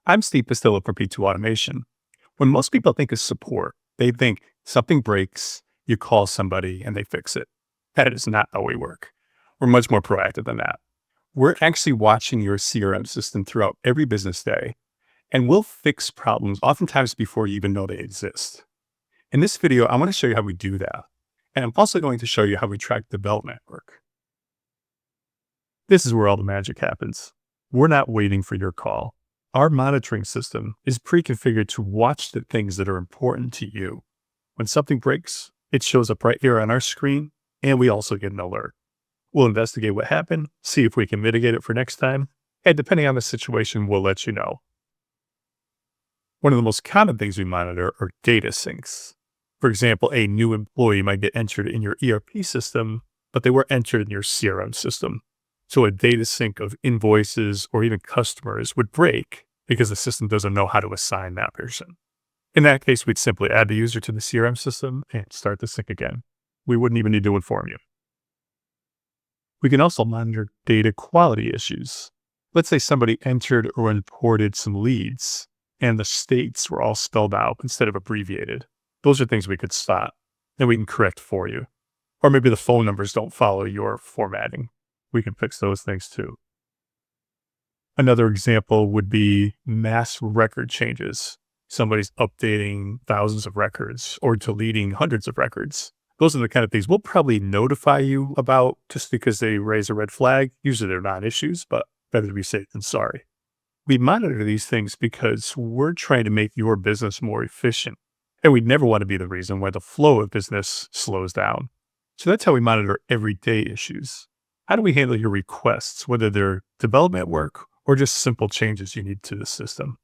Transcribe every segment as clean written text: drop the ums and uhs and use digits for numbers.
I'm Steve Pastillo from P2 Automation. When most people think of support, they think something breaks, you call somebody and they fix it. That is not how we work. We're much more proactive than that. We're actually watching your CRM system throughout every business day, and we'll fix problems oftentimes before you even know they exist. In this video, I want to show you how we do that. And I'm also going to show you how we track development work. This is where all the magic happens. We're not waiting for your call. Our monitoring system is pre-configured to watch the things that are important to you. When something breaks, it shows up right here on our screen, and we also get an alert. We'll investigate what happened, see if we can mitigate it for next time, and depending on the situation, we'll let you know. One of the most common things we monitor are data syncs. For example, a new employee might get entered in your ERP system, but they were entered in your CRM system. So a data sync of invoices or even customers would break because the system doesn't know how to assign that person. In that case, we'd simply add the user to the CRM system and start the sync again. We wouldn't even need to inform you. We can also monitor data quality issues. Let's say somebody entered or imported some leads and the states were all spelled out instead of abbreviated. Those are things we could spot and we can correct for you. Or maybe the phone numbers don't follow your formatting. We can fix those things too. Another example would be mass record changes. Somebody's updating thousands of records or deleting hundreds of records. Those are the kind of things we'll probably notify you about just because they raise a red flag. Usually they're non-issues, but better to be safe than sorry. We monitor these things because we're trying to make your business more efficient. And we never want to be the reason why the flow of business slows down. So that's how we monitor everyday issues. How do we handle your requests, whether they're development work or just simple changes you need to the system?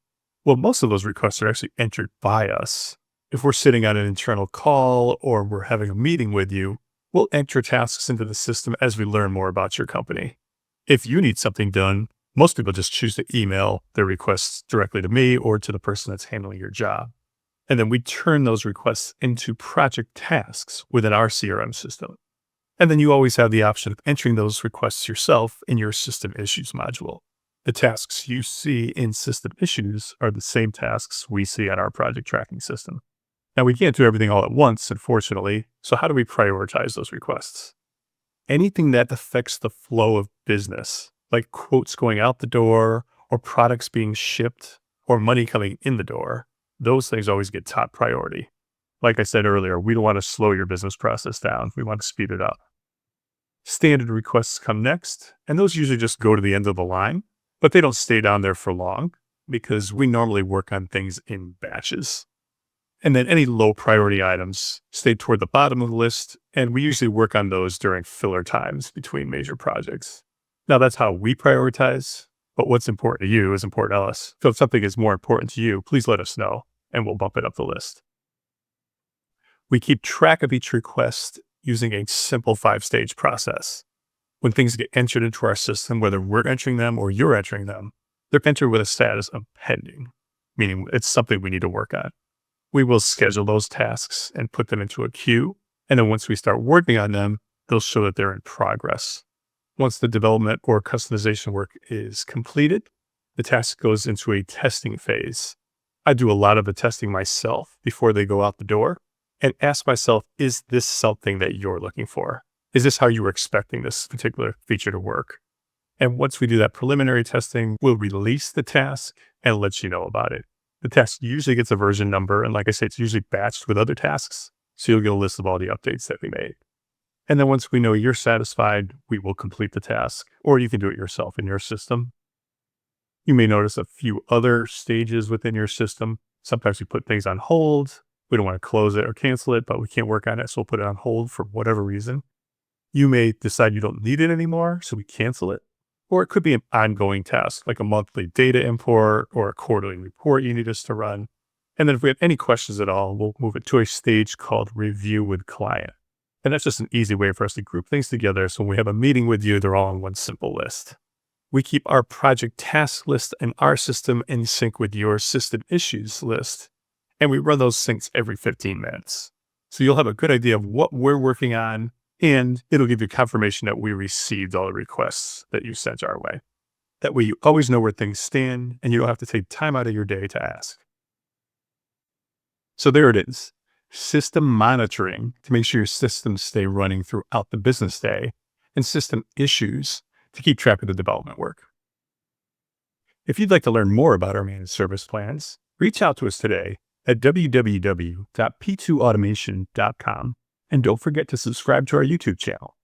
Well, most of those requests are actually entered by us. If we're sitting on an internal call or we're having a meeting with you, we'll enter tasks into the system as we learn more about your company. If you need something done, most people just choose to email their requests directly to me or to the person that's handling your job. And then we turn those requests into project tasks within our CRM system. And then you always have the option of entering those requests yourself in your system issues module. The tasks you see in system issues are the same tasks we see on our project tracking system. Now, we can't do everything all at once, unfortunately. So how do we prioritize those requests? Anything that affects the flow of business, like quotes going out the door or products being shipped or money coming in the door, those things always get top priority. Like I said earlier, we don't want to slow your business process down. We want to speed it up. Standard requests come next, and those usually just go to the end of the line, but they don't stay down there for long because we normally work on things in batches. And then any low priority items stay toward the bottom of the list, and we usually work on those during filler times between major projects. Now, that's how we prioritize, but what's important to you is important to us. So if something is more important to you, please let us know, and we'll bump it up the list. We keep track of each request using a simple 5-stage process. When things get entered into our system, whether we're entering them or you're entering them, they're entered with a status of pending, meaning it's something we need to work on. We will schedule those tasks and put them into a queue. And then once we start working on them, they'll show that they're in progress. Once the development or customization work is completed, the task goes into a testing phase. I do a lot of the testing myself before they go out the door and ask myself, is this something that you're looking for? Is this how you were expecting this particular feature to work? And once we do that preliminary testing, we'll release the task and let you know about it. The task usually gets a version number. And like I said, it's usually batched with other tasks. So you'll get a list of all the updates that we made. And then once we know you're satisfied, we will complete the task, or you can do it yourself in your system. You may notice a few other stages within your system. Sometimes we put things on hold. We don't want to close it or cancel it, but we can't work on it. So we'll put it on hold for whatever reason. You may decide you don't need it anymore, so we cancel it. Or it could be an ongoing task, like a monthly data import or a quarterly report you need us to run. And then if we have any questions at all, we'll move it to a stage called review with client. And that's just an easy way for us to group things together. So when we have a meeting with you, they're all on one simple list. We keep our project task list in our system in sync with your system issues list. And we run those syncs every 15 minutes. So you'll have a good idea of what we're working on, and it'll give you confirmation that we received all the requests that you sent our way. That way you always know where things stand and you don't have to take time out of your day to ask. So there it is. System monitoring to make sure your systems stay running throughout the business day, and system issues to keep track of the development work. If you'd like to learn more about our managed service plans, reach out to us today at www.p2automation.com, and don't forget to subscribe to our YouTube channel.